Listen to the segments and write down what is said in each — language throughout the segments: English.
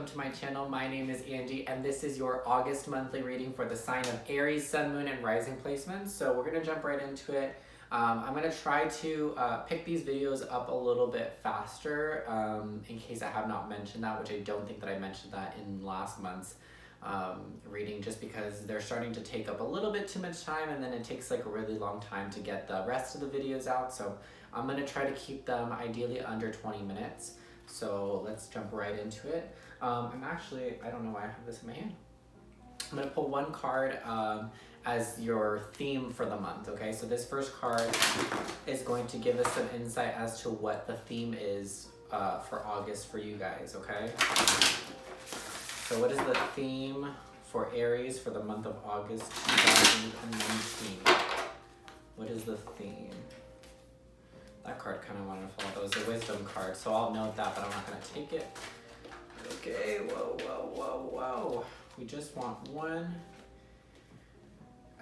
welcome to my channel. My name is Angie and this is your August monthly reading for the sign of Aries, Sun, Moon, and Rising placements. So we're going to jump right into it. I'm going to try to pick these videos up a little bit faster in case I have not mentioned that, which I don't think that I mentioned that in last month's reading, just because they're starting to take up a little bit too much time and then it takes like a really long time to get the rest of the videos out. So I'm going to try to keep them ideally under 20 minutes. So let's jump right into it. I don't know why I have this in my hand. I'm going to pull one card as your theme for the month, okay? So this first card is going to give us some insight as to what the theme is for August for you guys, okay? So what is the theme for Aries for the month of August 2019? What is the theme? That card kind of wanted to fall. That was a wisdom card, so I'll note that, but I'm not going to take it. Okay, whoa. We just want one.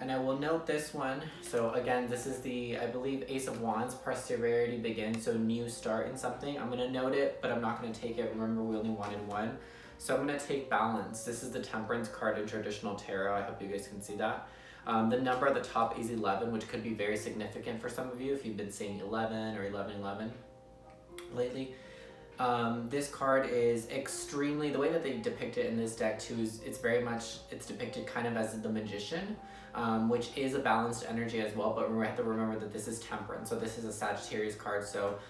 And I will note this one. So again, this is the, I believe, Ace of Wands, prosperity begins, so new start in something. I'm going to note it, but I'm not going to take it. Remember, we only wanted one. So I'm going to take balance. This is the Temperance card in traditional tarot. I hope you guys can see that. The number at the top is 11, which could be very significant for some of you if you've been saying 11 or 1111 lately. This card is extremely, the way that they depict it in this deck too is it's depicted kind of as the Magician, which is a balanced energy as well, but we have to remember that this is Temperance, so this is a Sagittarius card, so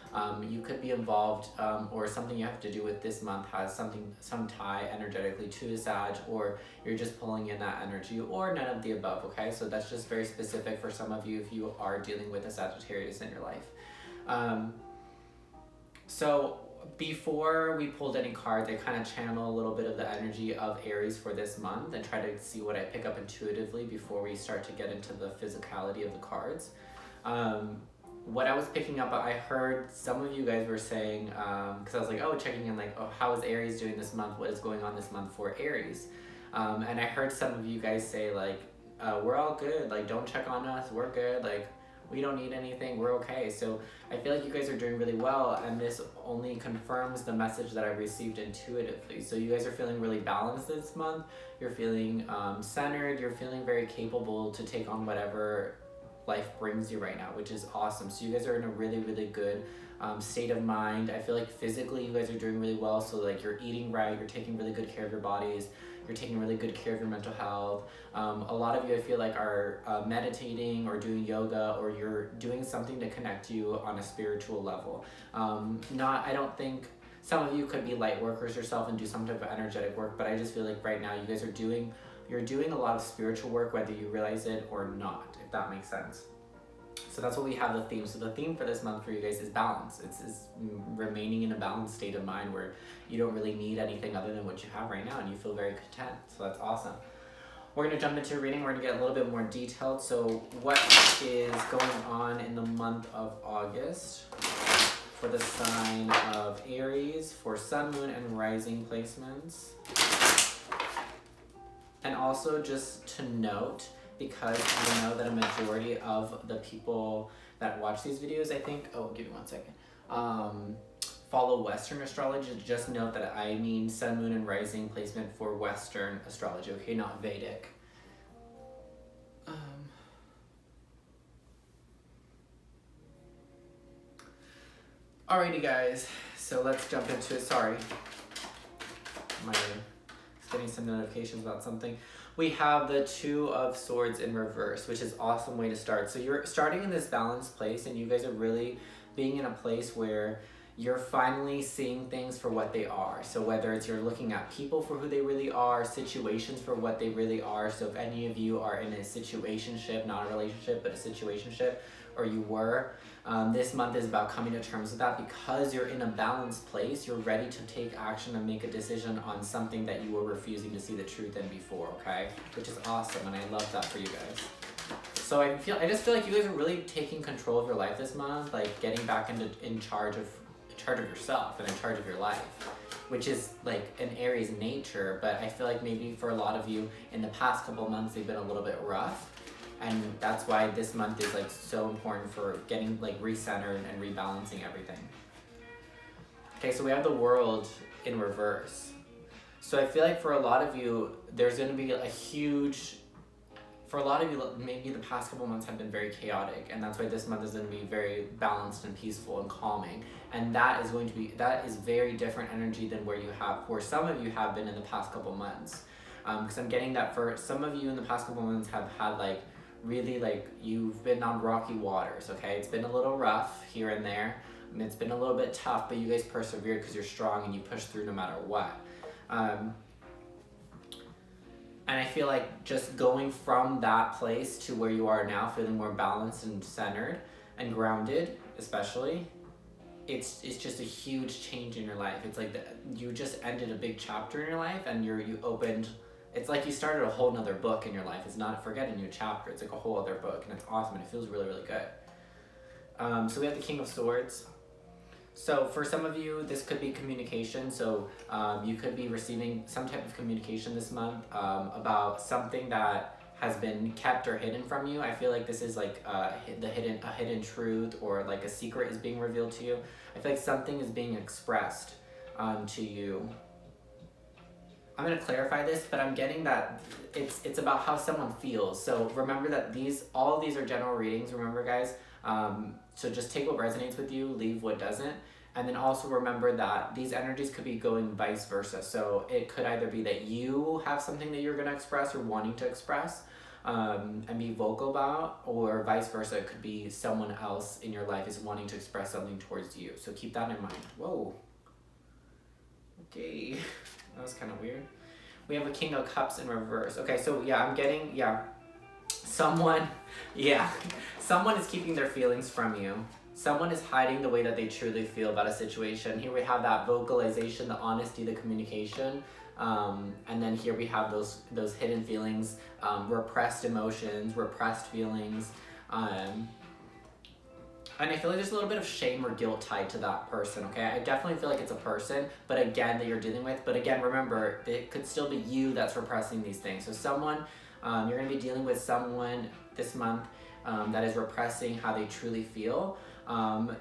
you could be involved or something you have to do with this month has some tie energetically to a Sag, or you're just pulling in that energy, or none of the above, okay? So that's just very specific for some of you if you are dealing with a Sagittarius in your life. So before we pulled any cards, I kind of channel a little bit of the energy of Aries for this month and try to see what I pick up intuitively before we start to get into the physicality of the cards. What I was picking up, I heard some of you guys were saying, because I was like, checking in, like, how is Aries doing this month? What is going on this month for Aries? And I heard some of you guys say, like, we're all good, like, don't check on us, we're good, like, we don't need anything, we're okay. So I feel like you guys are doing really well, and this only confirms the message that I've received intuitively. So you guys are feeling really balanced this month, you're feeling centered, you're feeling very capable to take on whatever life brings you right now, which is awesome. So you guys are in a really, really good state of mind. I feel like physically you guys are doing really well, so like you're eating right, you're taking really good care of your bodies, you're taking really good care of your mental health. A lot of you, I feel like, are meditating or doing yoga, or you're doing something to connect you on a spiritual level. I don't think, some of you could be light workers yourself and do some type of energetic work, but I just feel like right now you guys are doing a lot of spiritual work, whether you realize it or not, if that makes sense. So that's what we have the theme. So the theme for this month for you guys is balance. It's remaining in a balanced state of mind where you don't really need anything other than what you have right now and you feel very content. So that's awesome. We're going to jump into reading. We're going to get a little bit more detailed. So what is going on in the month of August for the sign of Aries, for Sun, Moon, and Rising placements? And also just to note, because I know that a majority of the people that watch these videos, I think, give me 1 second, follow Western astrology. Just note that I mean Sun, Moon, and Rising placement for Western astrology, okay, not Vedic. Alrighty guys, so let's jump into it. Sorry, I'm getting some notifications about something. We have the Two of Swords in reverse, which is an awesome way to start. So you're starting in this balanced place, and you guys are really being in a place where you're finally seeing things for what they are. So whether it's you're looking at people for who they really are, situations for what they really are. So if any of you are in a situationship, not a relationship, but a situationship, or you were, this month is about coming to terms with that. Because you're in a balanced place, you're ready to take action and make a decision on something that you were refusing to see the truth in before, okay? Which is awesome, and I love that for you guys. So I just feel like you guys are really taking control of your life this month, like getting back in charge of yourself and in charge of your life, which is like an Aries nature. But I feel like maybe for a lot of you in the past couple months, they've been a little bit rough. And that's why this month is like so important for getting like recentered and rebalancing everything. Okay, so we have the World in reverse. So I feel like for a lot of you, there's going to be a huge, for a lot of you, maybe the past couple months have been very chaotic, and that's why this month is going to be very balanced and peaceful and calming. And that is very different energy than where some of you have been in the past couple months. Because I'm getting that for some of you in the past couple months have had really you've been on rocky waters, okay? It's been a little rough here and there. I mean, it's been a little bit tough, but you guys persevered because you're strong and you push through no matter what. And I feel like just going from that place to where you are now, feeling more balanced and centered and grounded, especially, it's just a huge change in your life. It's like you just ended a big chapter in your life, and you opened. It's like you started a whole nother book in your life. It's not, forget a new chapter. It's like a whole other book, and it's awesome, and it feels really, really good. So we have the King of Swords. So for some of you, this could be communication. So you could be receiving some type of communication this month about something that has been kept or hidden from you. I feel like this is like a hidden truth, or like a secret is being revealed to you. I feel like something is being expressed to you. I'm going to clarify this, but I'm getting that it's about how someone feels. So remember that all of these are general readings, remember guys? So just take what resonates with you, leave what doesn't. And then also remember that these energies could be going vice versa. So it could either be that you have something that you're going to express or wanting to express and be vocal about, or vice versa. It could be someone else in your life is wanting to express something towards you. So keep that in mind. Whoa. Okay. That was kind of weird. We have a King of Cups in reverse. Okay, so yeah, I'm getting, someone is keeping their feelings from you. Someone is hiding the way that they truly feel about a situation. Here we have that vocalization, the honesty, the communication. And then here we have those hidden feelings, repressed emotions, repressed feelings. And I feel like there's a little bit of shame or guilt tied to that person, okay? I definitely feel like it's a person, but again, that you're dealing with. But again, remember, it could still be you that's repressing these things. So someone, you're going to be dealing with someone this month that is repressing how they truly feel.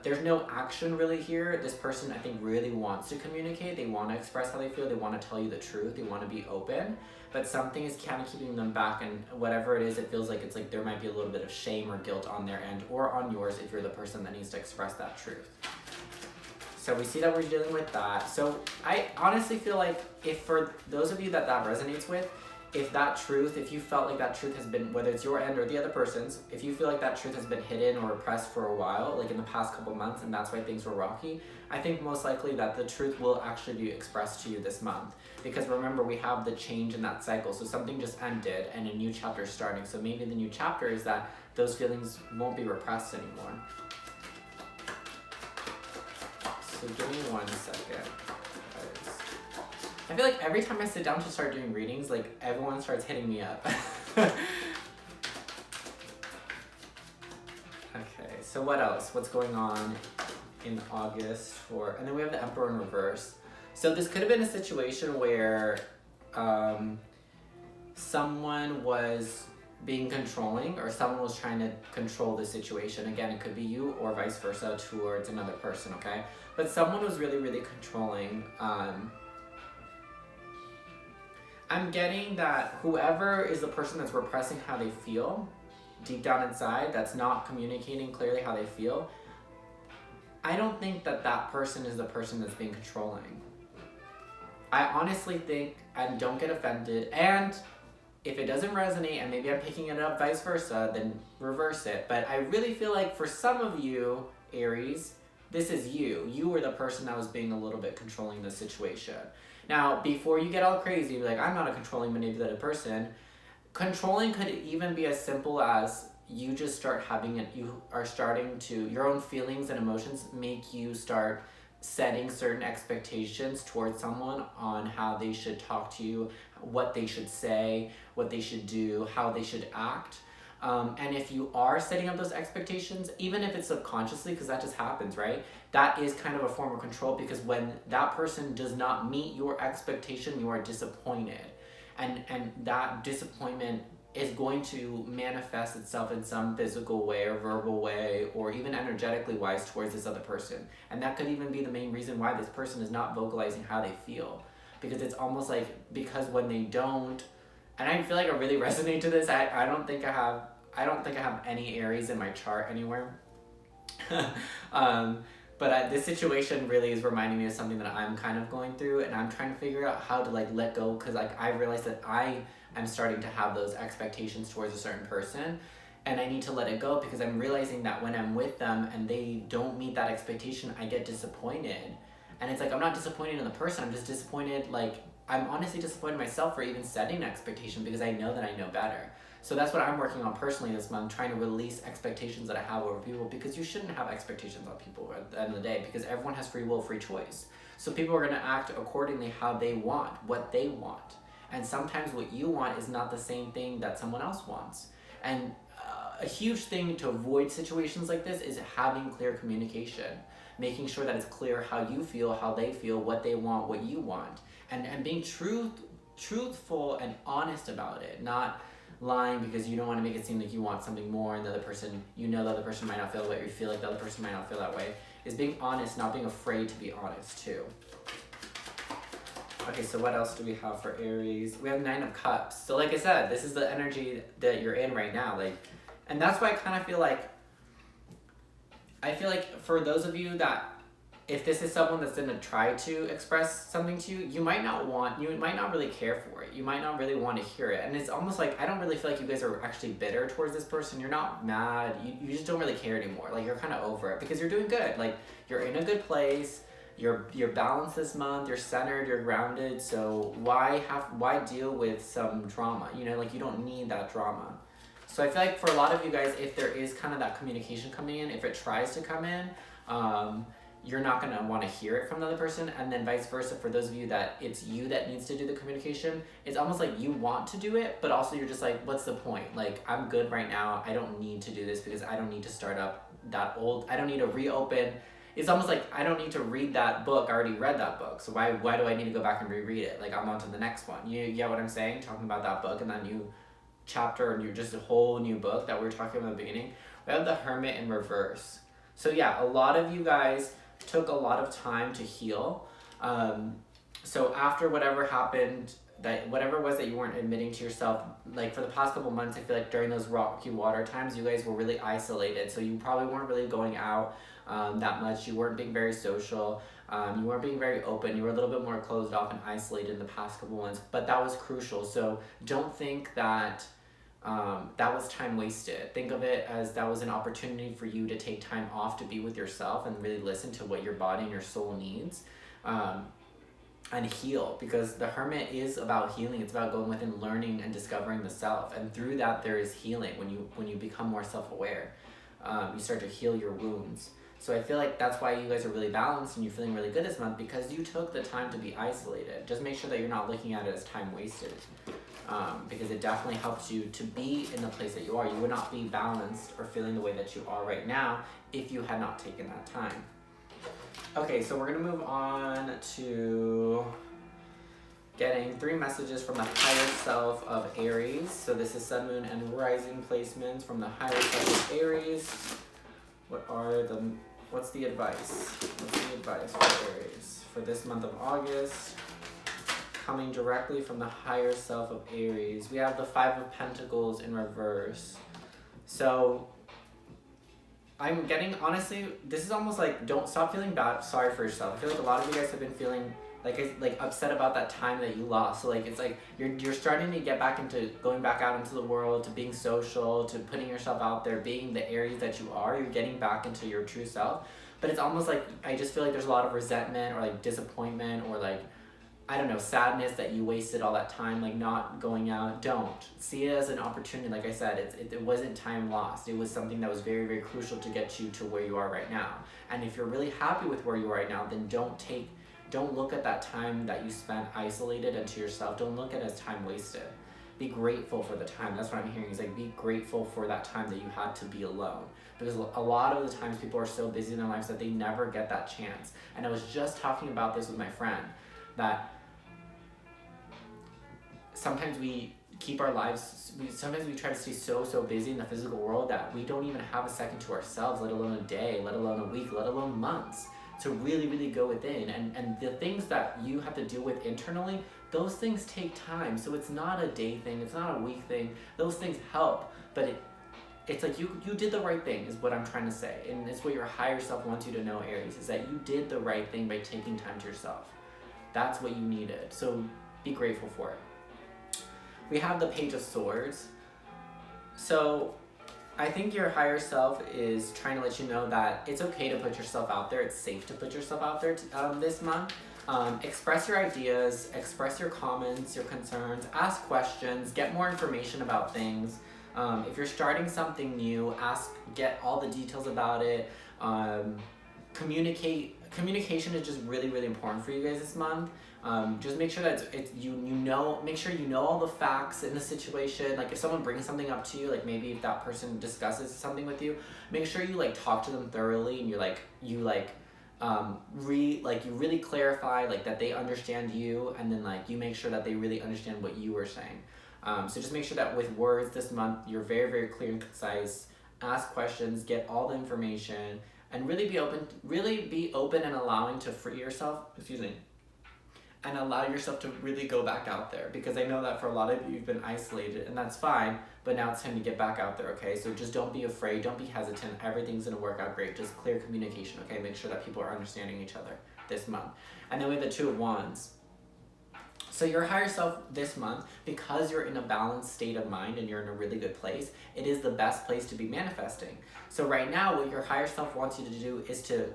There's no action really here. This person, I think, really wants to communicate. They want to express how they feel. They want to tell you the truth. They want to be open. But something is kind of keeping them back, and whatever it is, it feels like it's like there might be a little bit of shame or guilt on their end or on yours if you're the person that needs to express that truth. So we see that we're dealing with that. So I honestly feel like if for those of you that resonates with, if you felt like that truth has been, whether it's your end or the other person's, if you feel like that truth has been hidden or repressed for a while, like in the past couple months, and that's why things were rocky, I think most likely that the truth will actually be expressed to you this month. Because remember, we have the change in that cycle. So something just ended and a new chapter is starting. So maybe the new chapter is that those feelings won't be repressed anymore. So give me 1 second. I feel like every time I sit down to start doing readings, like everyone starts hitting me up. Okay, so what else? What's going on in August and then we have the Emperor in reverse. So this could have been a situation where someone was being controlling, or someone was trying to control the situation. Again, it could be you or vice versa towards another person, okay? But someone was really, really controlling. I'm getting that whoever is the person that's repressing how they feel deep down inside, that's not communicating clearly how they feel, I don't think that person is the person that's being controlling. I honestly think, and don't get offended, and if it doesn't resonate and maybe I'm picking it up vice versa, then reverse it. But I really feel like for some of you, Aries, this is you. You were the person that was being a little bit controlling the situation. Now, before you get all crazy, be like, I'm not a controlling, manipulative person. Controlling could even be as simple as you just start having it. You are starting to, your own feelings and emotions make you start setting certain expectations towards someone on how they should talk to you, what they should say, what they should do, how they should act. And if you are setting up those expectations, even if it's subconsciously, because that just happens, right? That is kind of a form of control, because when that person does not meet your expectation, you are disappointed. And that disappointment is going to manifest itself in some physical way or verbal way or even energetically wise towards this other person. And that could even be the main reason why this person is not vocalizing how they feel. because it's almost like, because when they don't, and I feel like I really resonate to this. I don't think I have any Aries in my chart anywhere. But this situation really is reminding me of something that I'm kind of going through, and I'm trying to figure out how to like let go, because like I realized that I am starting to have those expectations towards a certain person, and I need to let it go, because I'm realizing that when I'm with them and they don't meet that expectation, I get disappointed. And it's like, I'm not disappointed in the person, I'm just disappointed, like I'm honestly disappointed in myself for even setting an expectation, because I know that I know better. So that's what I'm working on personally this month, trying to release expectations that I have over people, because you shouldn't have expectations on people at the end of the day, because everyone has free will, free choice. So people are going to act accordingly how they want, what they want. And sometimes what you want is not the same thing that someone else wants. And a huge thing to avoid situations like this is having clear communication, making sure that it's clear how you feel, how they feel, what they want, what you want, and being truthful and honest about it, not lying because you don't want to make it seem like you want something more and the other person, the other person might not feel the way you feel like the other person might not feel that way. Is being honest, not being afraid to be honest too. Okay, so what else do we have for Aries? We have 9 of Cups. So like I said, this is the energy that you're in right now. And that's why I kind of feel like, for those of you that, if this is someone that's going to try to express something to you, you might not really care for it. You might not really want to hear it. And it's almost like, I don't really feel like you guys are actually bitter towards this person. You're not mad. You just don't really care anymore. Like, you're kind of over it because you're doing good. Like, you're in a good place. You're balanced this month. You're centered. You're grounded. So why deal with some drama? You don't need that drama. So I feel like for a lot of you guys, if there is kind of that communication coming in, if it tries to come in, you're not going to want to hear it from the other person. And then vice versa, for those of you that it's you that needs to do the communication, it's almost like you want to do it, but also you're just like, what's the point? Like, I'm good right now. I don't need to do this because I don't need to start up that old, I don't need to reopen. It's almost like I don't need to read that book. I already read that book. So why do I need to go back and reread it? Like, I'm on to the next one. You get what I'm saying? Talking about that book and that new chapter, and you're just a whole new book that we were talking about at the beginning. We have the Hermit in reverse. So yeah, a lot of you guys took a lot of time to heal. So after whatever happened, whatever it was that you weren't admitting to yourself, like for the past couple months, I feel like during those rocky water times, you guys were really isolated. So you probably weren't really going out that much. You weren't being very social. You weren't being very open. You were a little bit more closed off and isolated in the past couple months, but that was crucial. So don't think that that was time wasted. Think of it as that was an opportunity for you to take time off to be with yourself and really listen to what your body and your soul needs, and heal, because the Hermit is about healing. It's about going within, learning and discovering the self, and through that there is healing. When you become more self-aware, you start to heal your wounds. So I feel like that's why you guys are really balanced and you're feeling really good this month, because you took the time to be isolated. Just make sure that you're not looking at it as time wasted, because it definitely helps you to be in the place that you are. You would not be balanced or feeling the way that you are right now if you had not taken that time. Okay, so we're going to move on to getting 3 messages from the higher self of Aries. So this is Sun, Moon, and Rising placements from the higher self of Aries. What's the advice? What's the advice for Aries for this month of August? Coming directly from the higher self of Aries, we have the 5 of Pentacles in reverse. So I'm getting, honestly, this is almost like, don't stop feeling sorry for yourself. I feel like a lot of you guys have been feeling like upset about that time that you lost. So like, it's like you're starting to get back into going back out into the world, to being social, to putting yourself out there, being the Aries that you are. You're getting back into your true self. But it's almost like, I just feel like there's a lot of resentment or like disappointment or like, I don't know, sadness that you wasted all that time, like not going out. Don't. See it as an opportunity. Like I said, it wasn't time lost. It was something that was very, very crucial to get you to where you are right now. And if you're really happy with where you are right now, then don't look at that time that you spent isolated and to yourself. Don't look at it as time wasted. Be grateful for the time. That's what I'm hearing, is like, be grateful for that time that you had to be alone. Because a lot of the times people are so busy in their lives that they never get that chance. And I was just talking about this with my friend, that sometimes we keep our lives, sometimes we try to stay so busy in the physical world that we don't even have a second to ourselves, let alone a day, let alone a week, let alone months. to really, really go within. And the things that you have to deal with internally, those things take time. So it's not a day thing, it's not a week thing. Those things help, but it's like you did the right thing is what I'm trying to say. And it's what your higher self wants you to know, Aries, is that you did the right thing by taking time to yourself. That's what you needed. So be grateful for it. We have the Page of Swords. So I think your higher self is trying to let you know that it's okay to put yourself out there. It's safe to put yourself out there this month. Express your ideas, express your comments, your concerns, ask questions, get more information about things. If you're starting something new, get all the details about it. Communication is just really, really important for you guys this month. Just make sure that make sure you know all the facts in the situation. Like if someone brings something up to you, like maybe if that person discusses something with you, make sure you like talk to them thoroughly and you really clarify like that they understand you, and then like you make sure that they really understand what you were saying. So just make sure that with words this month, you're very, very clear and concise. Ask questions, get all the information, and really be open and allowing to free yourself, and allow yourself to really go back out there. Because I know that for a lot of you, you've been isolated, and that's fine, but now it's time to get back out there, okay? So just don't be afraid, don't be hesitant, everything's gonna work out great. Just clear communication, okay? Make sure that people are understanding each other this month. And then we have the Two of Wands. So your higher self this month, because you're in a balanced state of mind and you're in a really good place, it is the best place to be manifesting. So right now, what your higher self wants you to do is to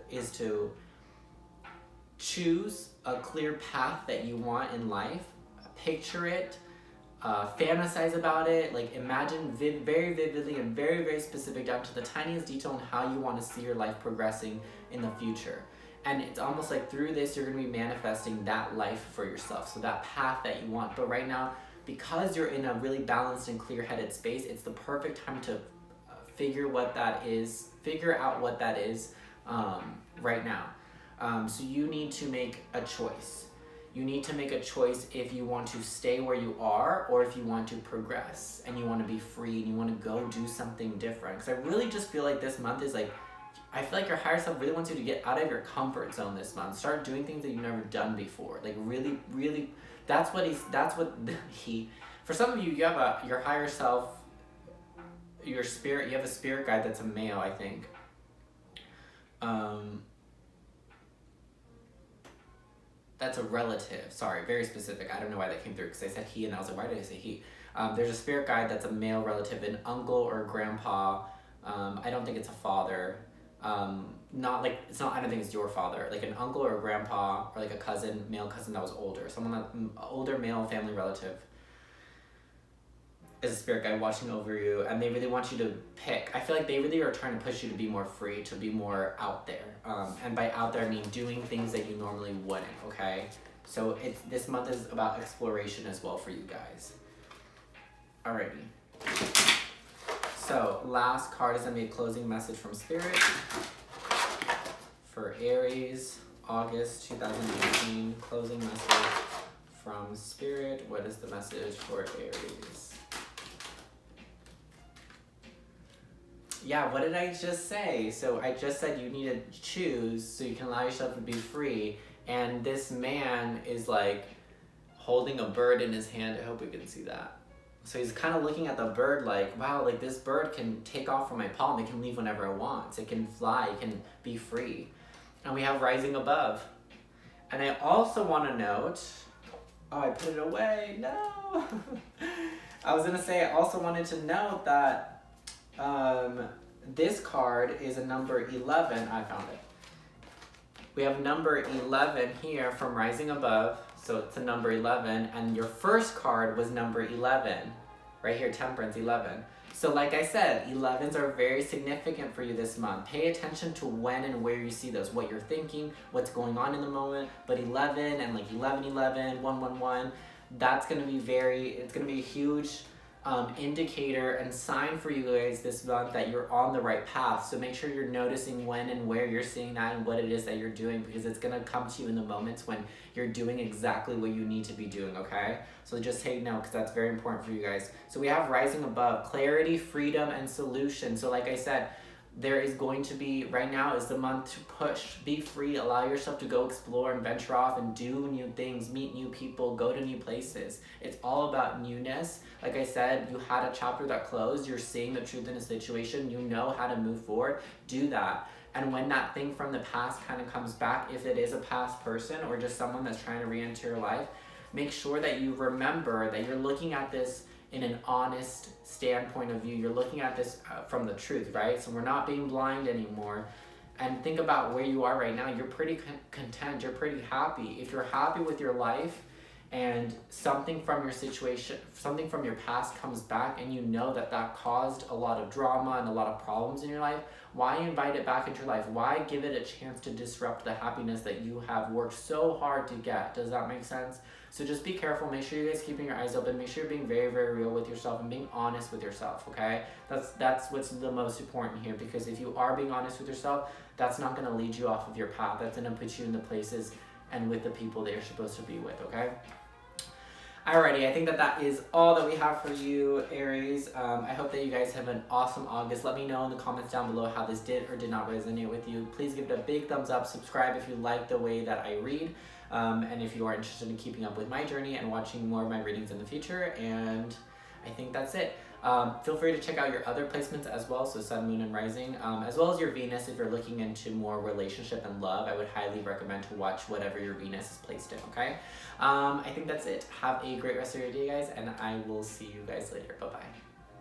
choose a clear path that you want in life, picture it, fantasize about it, like imagine very vividly and very, very specific down to the tiniest detail on how you want to see your life progressing in the future. And it's almost like through this, you're going to be manifesting that life for yourself. So that path that you want. But right now, because you're in a really balanced and clear-headed space, it's the perfect time to figure out what that is right now. So you need to make a choice. You need to make a choice if you want to stay where you are or if you want to progress and you want to be free and you want to go do something different. Because I really just feel like this month is like, I feel like your higher self really wants you to get out of your comfort zone this month. Start doing things that you've never done before. Like really, really, for some of you, you have your higher self, your spirit, you have a spirit guide that's a male, I think. That's a relative. Sorry, very specific. I don't know why that came through because I said he and I was like, why did I say he? There's a spirit guide that's a male relative, an uncle or a grandpa. I don't think it's a father. I don't think it's your father, like an uncle or a grandpa or like a cousin, male cousin that was older, older male family relative is a spirit guide watching over you, and they really want you to pick. I feel like they really are trying to push you to be more free, to be more out there. And by out there, I mean doing things that you normally wouldn't, okay? So this month is about exploration as well for you guys. Alrighty. So last card is going to be a closing message from Spirit for Aries, August 2018. Closing message from Spirit. What is the message for Aries? Yeah, what did I just say? So I just said you need to choose so you can allow yourself to be free. And this man is like holding a bird in his hand. I hope we can see that. So he's kind of looking at the bird like, wow, like this bird can take off from my palm. It can leave whenever it wants. It can fly. It can be free. And we have rising above. And I also want to note, oh, I put it away. No. I was going to say, I also wanted to note that this card is a number 11. I found it. We have number 11 here from Rising Above. So it's a number 11, and your first card was number 11, right here, Temperance 11. So like I said, 11s are very significant for you this month. Pay attention to when and where you see those, what you're thinking, what's going on in the moment. But 11 and like 11, 11, 1, 1, 1, that's going to be it's going to be a huge indicator and sign for you guys this month that you're on the right path. So make sure you're noticing when and where you're seeing that and what it is that you're doing, because it's going to come to you in the moments when you're doing exactly what you need to be doing, okay? So just take note because that's very important for you guys. So we have Rising Above, clarity, freedom, and solution. So like I said, there is going to be, right now is the month to push, be free, allow yourself to go explore and venture off and do new things, meet new people, go to new places. It's all about newness. Like I said, you had a chapter that closed, you're seeing the truth in a situation, you know how to move forward, do that. And when that thing from the past kind of comes back, if it is a past person or just someone that's trying to re-enter your life, make sure that you remember that you're looking at this in an honest standpoint of view. You're looking at this from the truth, right? So we're not being blind anymore. And think about where you are right now. You're pretty content. You're pretty happy. If you're happy with your life and something from your situation, something from your past comes back and you know that that caused a lot of drama and a lot of problems in your life, why invite it back into your life? Why give it a chance to disrupt the happiness that you have worked so hard to get? Does that make sense? So just be careful. Make sure you guys keeping your eyes open. Make sure you're being very, very real with yourself and being honest with yourself, okay? That's what's the most important here, because if you are being honest with yourself, that's not going to lead you off of your path. That's going to put you in the places and with the people that you're supposed to be with, okay? Alrighty, I think that is all that we have for you, Aries. I hope that you guys have an awesome August. Let me know in the comments down below how this did or did not resonate with you. Please give it a big thumbs up. Subscribe if you like the way that I read. And if you are interested in keeping up with my journey and watching more of my readings in the future. And I think that's it. Feel free to check out your other placements as well, so Sun, Moon, and Rising, as well as your Venus if you're looking into more relationship and love. I would highly recommend to watch whatever your Venus is placed in, okay? I think that's it. Have a great rest of your day, guys, and I will see you guys later. Bye-bye.